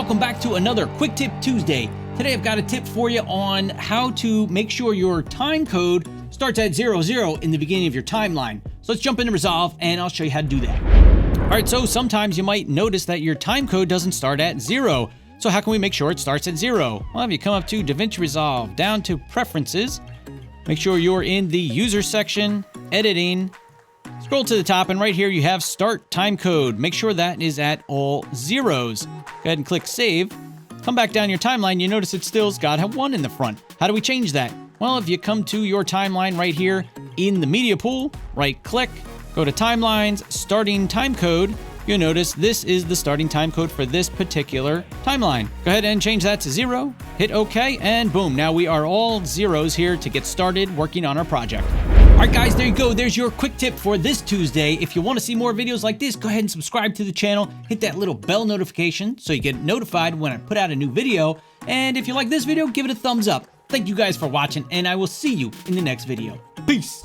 welcome back to another Quick Tip Tuesday. Today I've got a tip for you on how to make sure your time code starts at 00 in the beginning of your timeline. So let's jump into Resolve and I'll show you how to do that. All right, so sometimes you might notice that your time code doesn't start at 0. So how can we make sure it starts at 0? Well, if you come up to DaVinci Resolve, down to Preferences, make sure you're in the User section, Editing, scroll to the top, and right here you have Start Timecode. Make sure that is at all zeros. Go ahead and click Save. Come back down your timeline, you notice it still's got a 1 in the front. How do we change that? Well, if you come to your timeline right here in the media pool, right-click, go to Timelines, Starting Timecode, you'll notice this is the starting timecode for this particular timeline. Go ahead and change that to 0, hit OK, and boom, now we are all zeros here to get started working on our project. All right, guys, there you go. There's your quick tip for this Tuesday. If you want to see more videos like this, go ahead and subscribe to the channel. Hit that little bell notification so you get notified when I put out a new video. And if you like this video, give it a thumbs up. Thank you guys for watching, and I will see you in the next video. Peace.